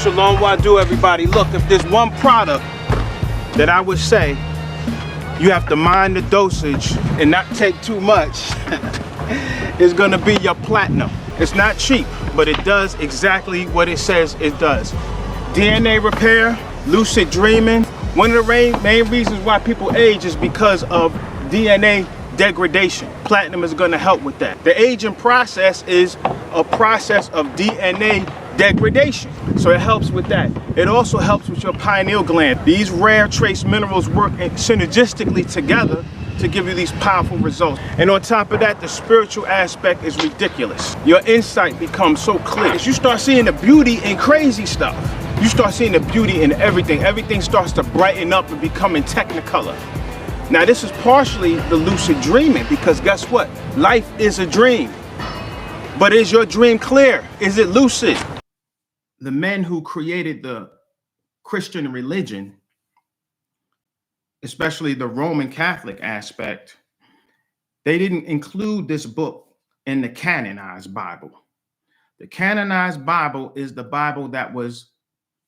Shalom Wadu, everybody. Look, if there's one product that I would say you have to mind the dosage and not take too much, it's gonna be your platinum. It's not cheap, but it does exactly what it says it does. DNA repair, lucid dreaming. One of the main reasons why people age is because of DNA degradation. Platinum is gonna help with that. The aging process is a process of DNA degradation. So it helps with that. It also helps with your pineal gland. These rare trace minerals work synergistically together to give you these powerful results. And on top of that, the spiritual aspect is ridiculous. Your insight becomes so clear. As you start seeing the beauty in crazy stuff, you start seeing the beauty in everything. Everything starts to brighten up and become in technicolor. Now this is partially the lucid dreaming, because guess what? Life is a dream. But is your dream clear? Is it lucid? The men who created the Christian religion, especially the Roman Catholic aspect, they didn't include this book in the canonized Bible. The canonized Bible is the Bible that was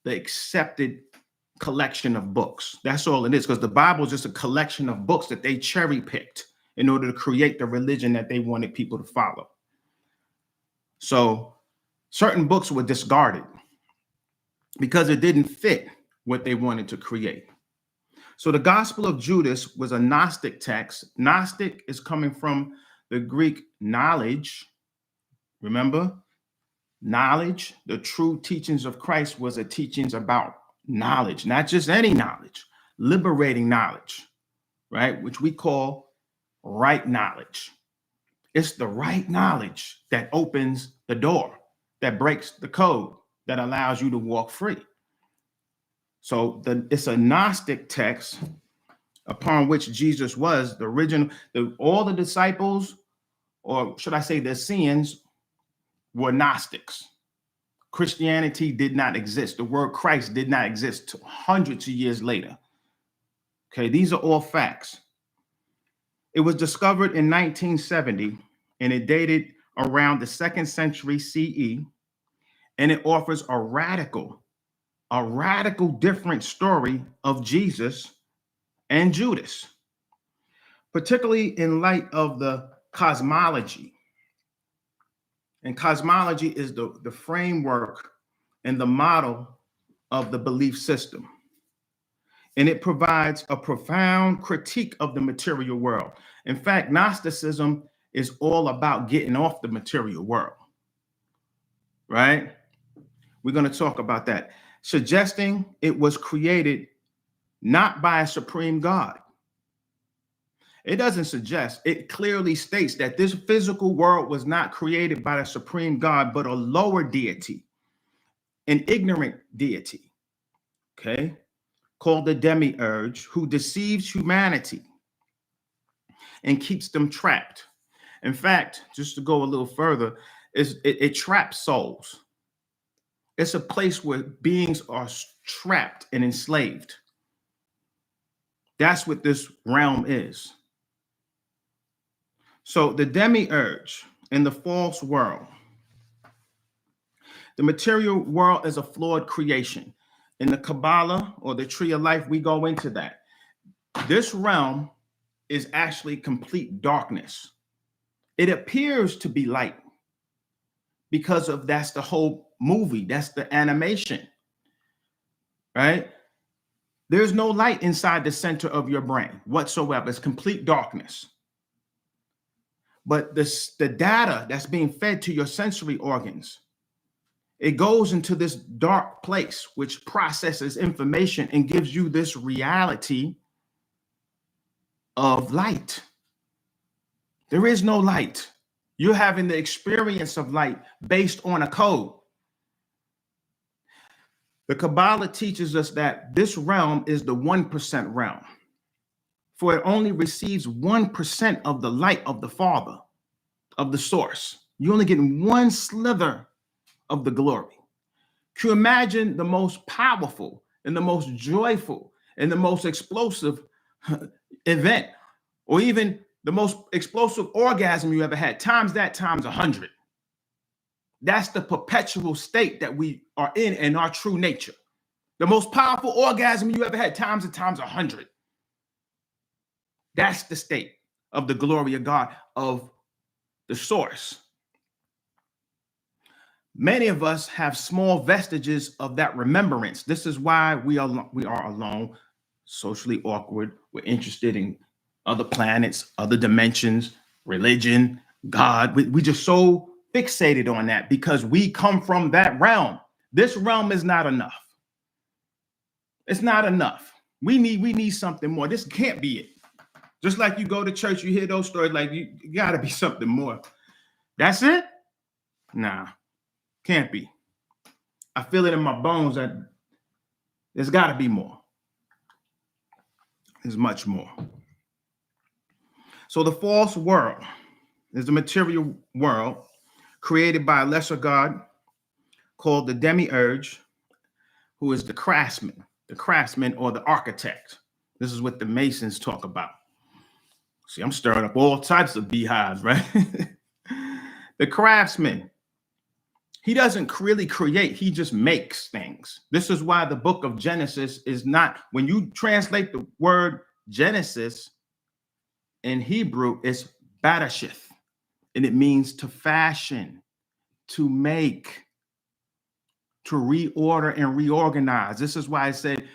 the accepted collection of books. That's all it is, because the Bible is just a collection of books that they cherry picked in order to create the religion that they wanted people to follow. So certain books were discarded because it didn't fit what they wanted to create. So the Gospel of Judas was a Gnostic text. Gnostic is coming from the Greek knowledge. Remember, knowledge, the true teachings of Christ was a teachings about knowledge, not just any knowledge, liberating knowledge, right? Which we call right knowledge. It's the right knowledge that opens the door, that breaks the code, that allows you to walk free. So it's a Gnostic text upon which Jesus was the original. All the disciples, or should I say the Essenes, were Gnostics. Christianity did not exist. The word Christ did not exist hundreds of years later. Okay, these are all facts. It was discovered in 1970, and it dated around the 2nd century CE, and it offers a radical different story of Jesus and Judas, particularly in light of the cosmology. And cosmology is the framework and the model of the belief system. And it provides a profound critique of the material world. In fact, Gnosticism is all about getting off the material world, right? We're going to talk about that, suggesting it was created not by a supreme God. It doesn't suggest, it clearly states that this physical world was not created by the supreme God, but a lower deity, an ignorant deity, okay, called the demiurge, who deceives humanity and keeps them trapped. In fact, just to go a little further, it traps souls. It's a place where beings are trapped and enslaved. That's what this realm is. So the demiurge in the false world, the material world is a flawed creation. In the Kabbalah, or the tree of life, we go into that. This realm is actually complete darkness. It appears to be light because of that's the whole movie, that's the animation, right? There's no light inside the center of your brain whatsoever. It's complete darkness. But the data that's being fed to your sensory organs, it goes into this dark place, which processes information and gives you this reality of light. There is no light. You're having the experience of light based on a code. The Kabbalah teaches us that this realm is the 1% realm, for it only receives 1% of the light of the Father, of the source. You only get one slither of the glory. Can you imagine the most powerful and the most joyful and the most explosive event, or even the most explosive orgasm you ever had, times that times 100? That's the perpetual state that we are in our true nature. The most powerful orgasm you ever had, times and times 100. That's the state of the glory of God, of the source. Many of us have small vestiges of that remembrance. This is why we are alone, socially awkward. We're interested in other planets, other dimensions, religion, God. We just so fixated on that because we come from that realm. This realm is not enough. It's not enough. We need something more. This can't be it. Just like you go to church, you hear those stories, like you got to be something more. That's it? Nah, can't be. I feel it in my bones that there's got to be more. There's much more. So the false world is the material world created by a lesser God called the demiurge, who is the craftsman or the architect. This is what the Masons talk about. See, I'm stirring up all types of beehives, right? The craftsman, he doesn't really create, he just makes things. This is why the book of Genesis is not, when you translate the word Genesis in Hebrew, it's Barashith, and it means to fashion, to make, to reorder and reorganize. This is why I said,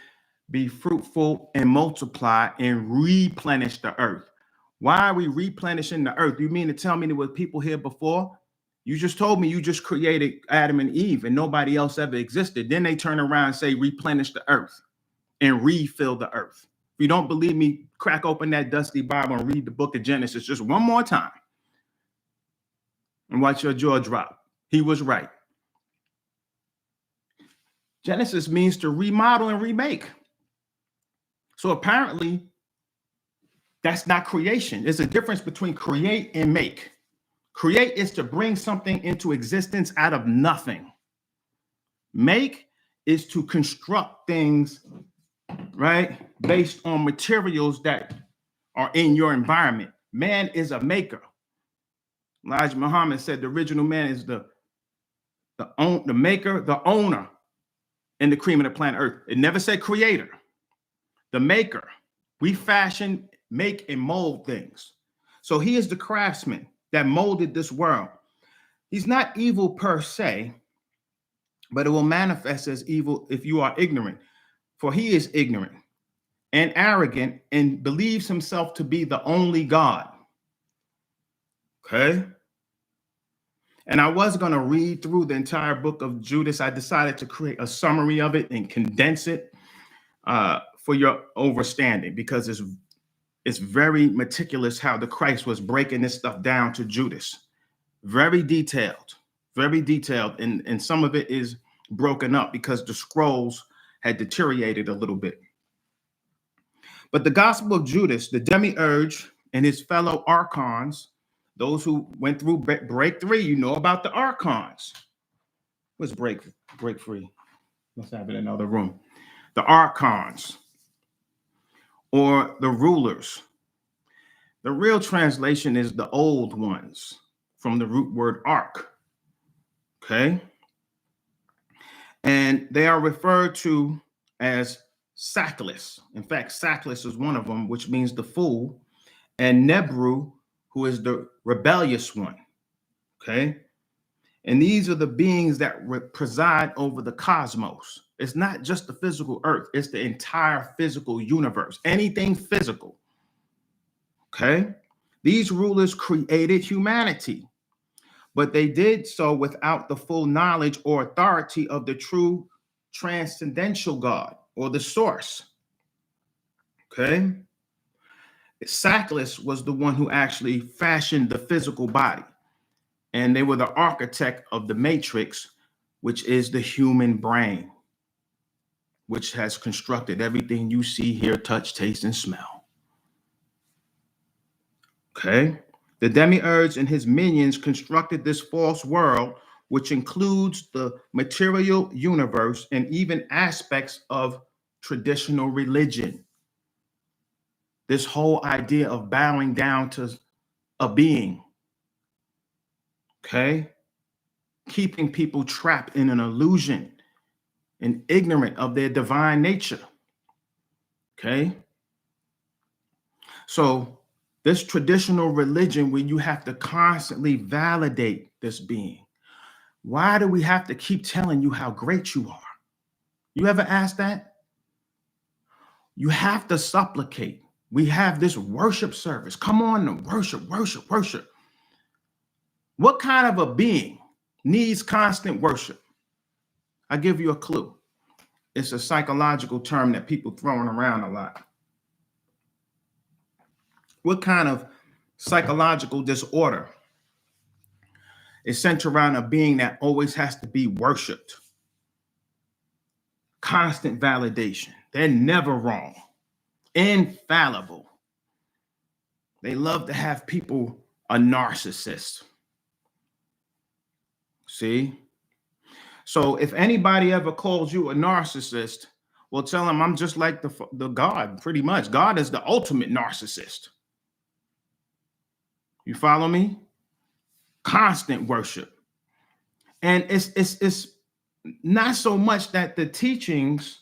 be fruitful and multiply and replenish the earth. Why are we replenishing the earth? You mean to tell me there were people here before? You just told me you just created Adam and Eve and nobody else ever existed. Then they turn around and say, replenish the earth and refill the earth. If you don't believe me, crack open that dusty Bible and read the book of Genesis just one more time and watch your jaw drop. He was right. Genesis means to remodel and remake. So apparently, that's not creation. There's a difference between create and make. Create is to bring something into existence out of nothing. Make is to construct things, right, based on materials that are in your environment. Man is a maker. Elijah Muhammad said the original man is the maker, the owner, and the cream of the planet Earth. It never said creator. The maker. We fashion, make, and mold things. So he is the craftsman that molded this world. He's not evil per se, but it will manifest as evil if you are ignorant. For he is ignorant and arrogant and believes himself to be the only God. Okay? And I was going to read through the entire book of Judas. I decided to create a summary of it and condense it for your understanding, because it's very meticulous how the Christ was breaking this stuff down to Judas. Very detailed, and some of it is broken up because the scrolls had deteriorated a little bit. But the Gospel of Judas, the demiurge and his fellow archons, those who went through break 3, you know about the archons. What's break 3? Let's have it in another room. The archons, or the rulers. The real translation is the old ones, from the root word arch. Okay? And they are referred to as Sackless. In fact, Sackless is one of them, which means the fool, and Nebru, who is the rebellious one. Okay? And these are the beings that preside over the cosmos. It's not just the physical earth, it's the entire physical universe, anything physical. Okay? These rulers created humanity, but they did so without the full knowledge or authority of the true transcendental God, or the source. Okay? Sackless was the one who actually fashioned the physical body, and they were the architect of the matrix, which is the human brain, which has constructed everything you see, hear, touch, taste, and smell. Okay? The demiurge and his minions constructed this false world, which includes the material universe and even aspects of traditional religion. This whole idea of bowing down to a being. Okay? keeping people trapped in an illusion and ignorant of their divine nature. Okay? So this traditional religion where you have to constantly validate this being. Why do we have to keep telling you how great you are? You ever asked that? You have to supplicate. We have this worship service. Come on and worship, worship, worship. What kind of a being needs constant worship? I'll give you a clue. It's a psychological term that people throwing around a lot. What kind of psychological disorder is centered around a being that always has to be worshiped? Constant validation. They're never wrong. Infallible. They love to have people a narcissist. See? So if anybody ever calls you a narcissist, well, tell them I'm just like the God, pretty much. God is the ultimate narcissist. You follow me? Constant worship. And it's not so much that the teachings,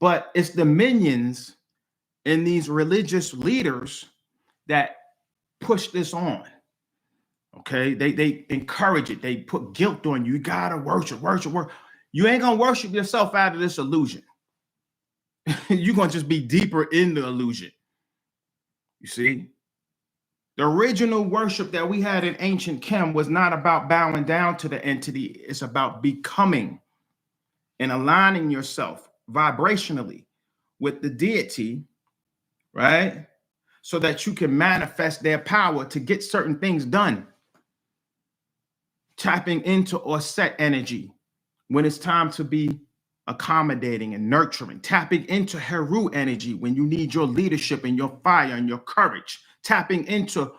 but it's the minions and these religious leaders that push this on. Okay, they encourage it. They put guilt on you. You gotta worship, worship, worship. You ain't gonna worship yourself out of this illusion. You're gonna just be deeper in the illusion. You see, the original worship that we had in ancient Chem was not about bowing down to the entity. It's about becoming and aligning yourself vibrationally with the deity, right? So that you can manifest their power to get certain things done. Tapping into or set energy when it's time to be accommodating and nurturing. Tapping into Heru energy when you need your leadership and your fire and your courage. Tapping into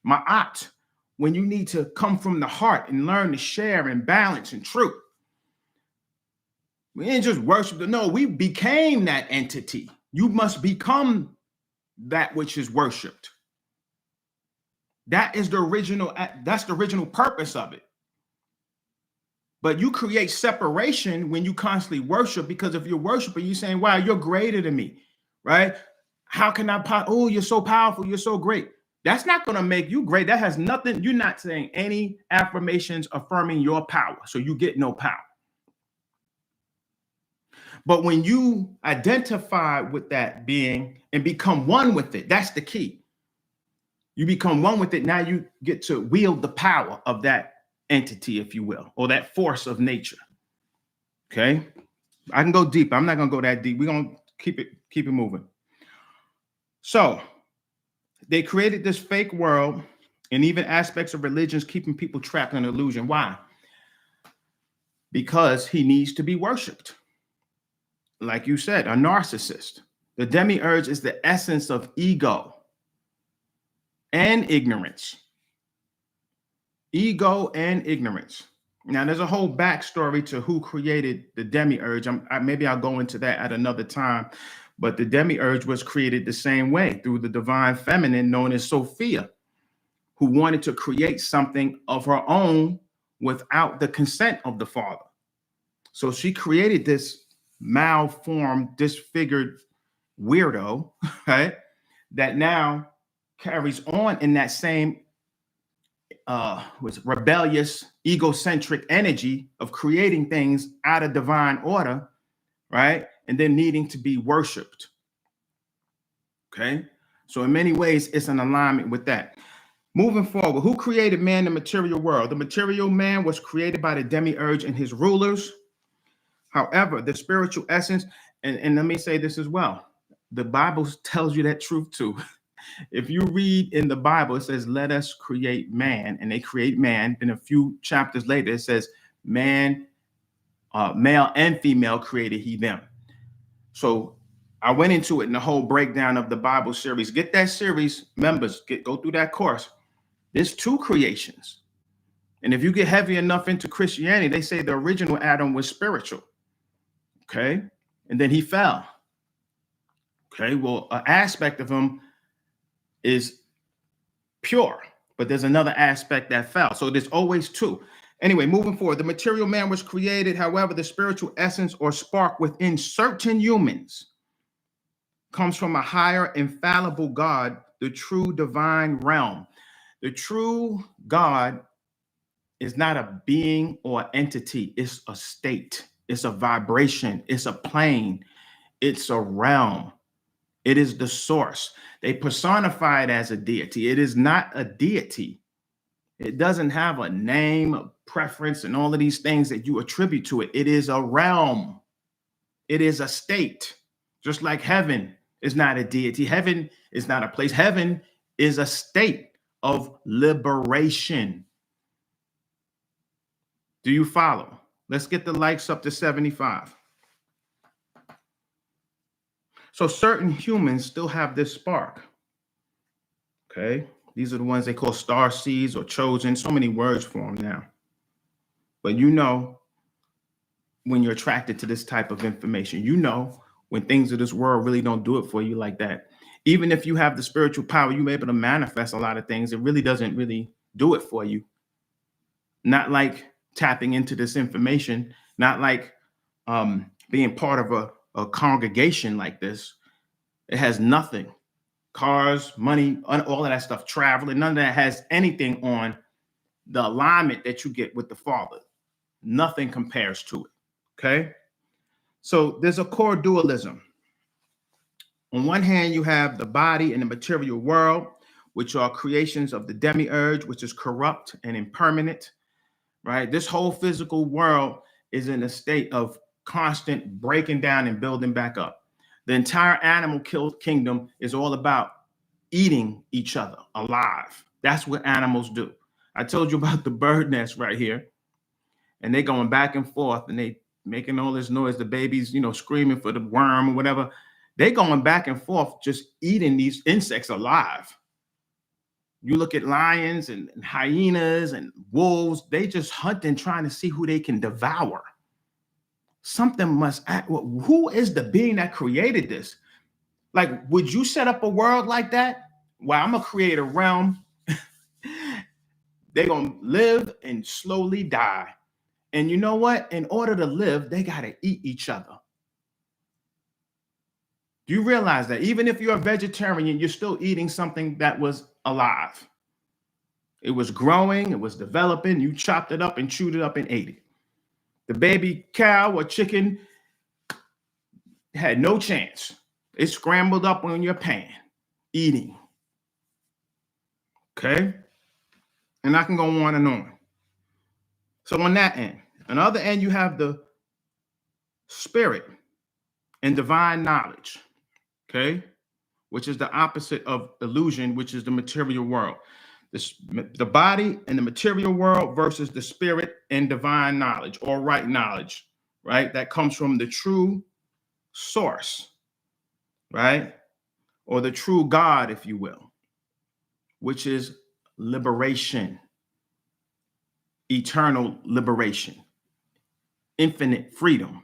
Ma'at when you need to come from the heart and learn to share and balance and truth. We didn't just worship. No, we became that entity. You must become that which is worshipped. That is the original, that's the original purpose of it. But you create separation when you constantly worship, because if you're worshiping, you're saying, wow, you're greater than me, right? How can I, oh, you're so powerful, you're so great. That's not going to make you great. That has nothing, you're not saying any affirmations affirming your power. So you get no power. But when you identify with that being and become one with it, that's the key. You become one with it. Now you get to wield the power of that entity, if you will, or that force of nature. Okay. I can go deep. I'm not going to go that deep. We're going to keep it moving. So they created this fake world and even aspects of religions keeping people trapped in illusion. Why? Because he needs to be worshipped. Like you said, a narcissist. The demiurge is the essence of ego and ignorance. Ego and ignorance. Now, there's a whole backstory to who created the demiurge. Maybe I'll go into that at another time. But the demiurge was created the same way through the divine feminine known as Sophia, who wanted to create something of her own without the consent of the father. So she created this malformed, disfigured weirdo, right? That now carries on in that same was rebellious, egocentric energy of creating things out of divine order, right? And then needing to be worshipped. Okay. So in many ways, it's an alignment with that. Moving forward, who created man, the material world? The material man was created by the demiurge and his rulers. However, the spiritual essence, and let me say this as well, the Bible tells you that truth too. If you read in the Bible, it says, let us create man, and they create man. Then a few chapters later, it says, man, male and female created he them. So I went into it in the whole breakdown of the Bible series. Get that series, members, go through that course. There's two creations. And if you get heavy enough into Christianity, they say the original Adam was spiritual. Okay. And then he fell. Okay. Well, an aspect of him is pure, but there's another aspect that fell. So there's always two. Anyway, moving forward, the material man was created. However, the spiritual essence or spark within certain humans comes from a higher infallible God, the true divine realm. The true God is not a being or entity. It's a state. It's a vibration. It's a plane. It's a realm. It is the source. They personify it as a deity. It is not a deity. It doesn't have a name, a preference, and all of these things that you attribute to it. It is a realm. It is a state. Just like heaven is not a deity. Heaven is not a place. Heaven is a state of liberation. Do you follow? Let's get the likes up to 75. So certain humans still have this spark. Okay. These are the ones they call star seeds or chosen. So many words for them now. But you know, when you're attracted to this type of information, you know, when things of this world really don't do it for you like that. Even if you have the spiritual power, you're able to manifest a lot of things. It really doesn't really do it for you. Not like tapping into this information, not like being part of a congregation like this. It has nothing. Cars, money, all of that stuff, traveling, none of that has anything on the alignment that you get with the Father. Nothing compares to it. Okay. So there's a core dualism. On one hand, you have the body and the material world, which are creations of the demiurge, which is corrupt and impermanent, right? This whole physical world is in a state of constant breaking down and building back up. The entire animal kingdom is all about eating each other alive. That's what animals do. I told you about the bird nest right here, and they going back and forth, and they making all this noise. The babies, you know, screaming for the worm or whatever. They going back and forth, just eating these insects alive. You look at lions and hyenas and wolves, they just hunting, trying to see who they can devour. Something must act. Who is the being that created this? Like, would you set up a world like that? Well, I'm going to create a realm. They're going to live and slowly die. And you know what? In order to live, they got to eat each other. Do you realize that even if you're a vegetarian, you're still eating something that was alive? It was growing, it was developing. You chopped it up and chewed it up and ate it. The baby cow or chicken had no chance. It scrambled up on your pan, eating. Okay? And I can go on and on. So on that end, on the other end, you have the spirit and divine knowledge. Okay? Which is the opposite of illusion, which is the material world. The body and the material world versus the spirit and divine knowledge or right knowledge, right? That comes from the true source, right? Or the true God, if you will, which is liberation, eternal liberation, infinite freedom.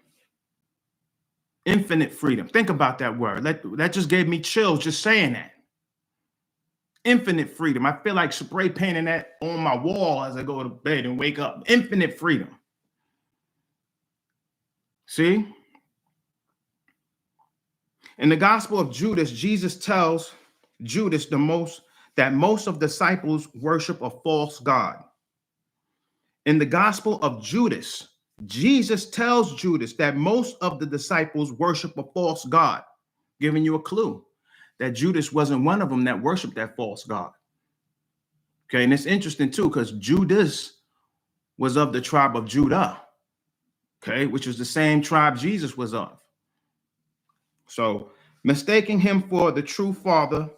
Infinite freedom. Think about that word. That just gave me chills just saying that. Infinite freedom. I feel like spray painting that on my wall as I go to bed and wake up. Infinite freedom. See? In the Gospel of Judas, Jesus tells Judas that most of disciples worship a false god. In the Gospel of Judas, Jesus tells Judas that most of the disciples worship a false god, giving you a clue that Judas wasn't one of them that worshiped that false god. Okay, and it's interesting too, because Judas was of the tribe of Judah, okay, which is the same tribe Jesus was of. So mistaking him for the true father,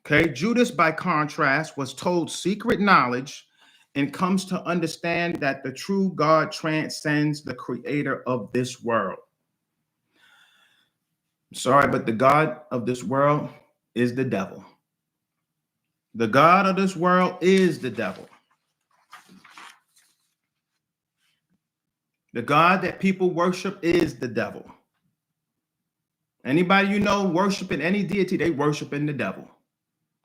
okay, Judas, by contrast, was told secret knowledge and comes to understand that the true God transcends the creator of this world. Sorry, but the God of this world is the devil. The God of this world is the devil. The God that people worship is the devil. Anybody you know worshiping any deity, they worshiping the devil.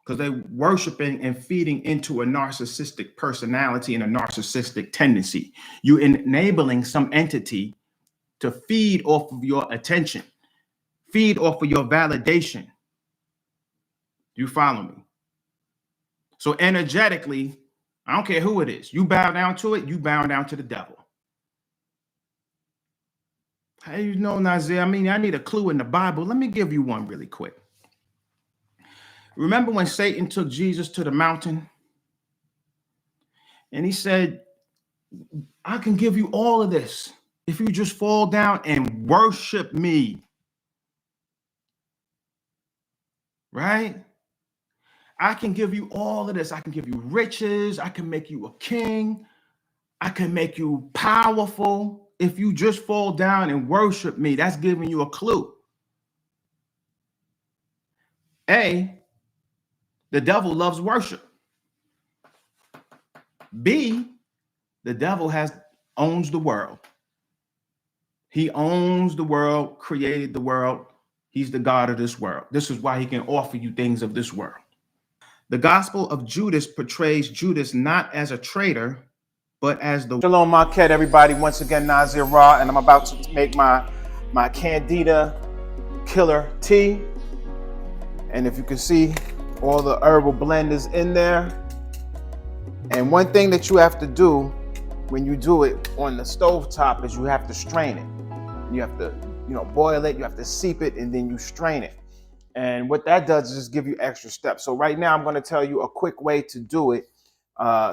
because they're worshiping and feeding into a narcissistic personality and a narcissistic tendency. You're enabling some entity to feed off of your attention, feed off of your validation. You follow me? So energetically, I don't care who it is. You bow down to it, you bow down to the devil. How you know, Nazir? I mean, I need a clue in the Bible. Let me give you one really quick. Remember when Satan took Jesus to the mountain? And he said, I can give you all of this if you just fall down and worship me. Right? I can give you all of this. I can give you riches. I can make you a king. I can make you powerful. If you just fall down and worship me, that's giving you a clue. A, the devil loves worship. B, the devil owns the world. He owns the world, created the world. He's the God of this world. This is why he can offer you things of this world. The Gospel of Judas portrays Judas not as a traitor, but as the... Shalom, Uncut, everybody. Once again, Nazir Ra, and I'm about to make my Candida killer tea. And if you can see, all the herbal blend is in there. And one thing that you have to do when you do it on the stove top is you have to strain it. You have to, boil it, you have to seep it, and then you strain it. And what that does is just give you extra steps. So right now I'm going to tell you a quick way to do it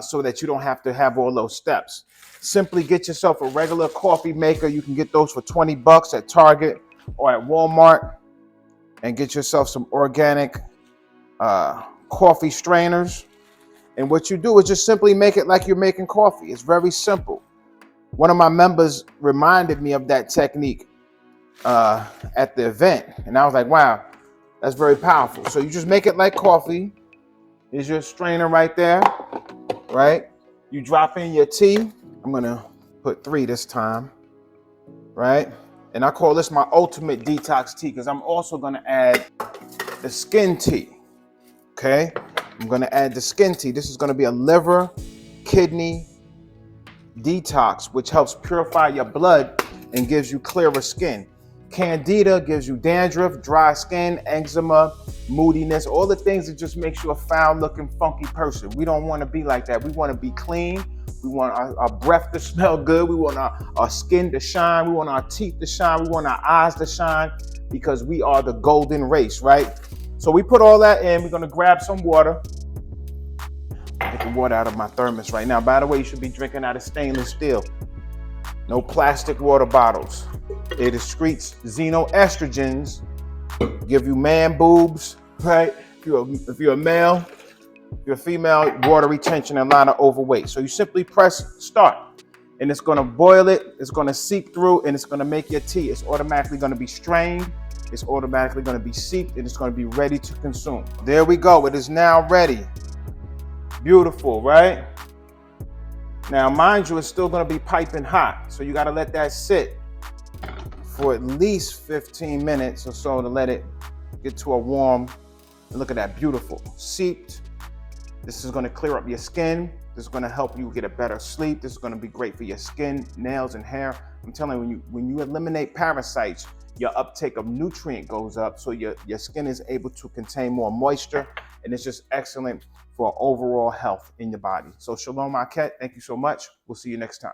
so that you don't have to have all those steps. Simply get yourself a regular coffee maker. You can get those for $20 at Target or at Walmart, and get yourself some organic coffee strainers. And what you do is just simply make it like you're making coffee. It's very simple. One of my members reminded me of that technique at the event, and I was like, wow, that's very powerful. So you just make it like coffee. Is your strainer right there, right? You drop in your tea. I'm gonna put 3 this time, right? And I call this my ultimate detox tea because I'm also gonna add the skin tea, okay? I'm gonna add the skin tea. This is gonna be a liver, kidney detox, which helps purify your blood and gives you clearer skin. Candida gives you dandruff, dry skin, eczema, moodiness, all the things that just makes you a foul looking, funky person. We don't want to be like that. We want to be clean. We want our breath to smell good. We want our skin to shine. We want our teeth to shine. We want our eyes to shine, because we are the golden race, right? So we put all that in. We're going to grab some water. Get the water out of my thermos right now. By the way, you should be drinking out of stainless steel. No plastic water bottles. It excretes xenoestrogens, give you man boobs, right? If you're a male, if you're a female, water retention and a lot of overweight. So you simply press start, and it's going to boil it. It's going to seep through, and it's going to make your tea. It's automatically going to be strained. It's automatically going to be seeped, and it's going to be ready to consume. There we go. It is now ready. Beautiful, right? Now, mind you, it's still going to be piping hot. So you got to let that sit for at least 15 minutes or so to let it get to a warm. Look at that, beautiful, seeped. This is going to clear up your skin. This is going to help you get a better sleep. This is going to be great for your skin, nails, and hair. I'm telling you, when you eliminate parasites, your uptake of nutrient goes up, so your skin is able to contain more moisture, and it's just excellent for overall health in your body. So shalom, Akhet. Thank you so much. We'll see you next time.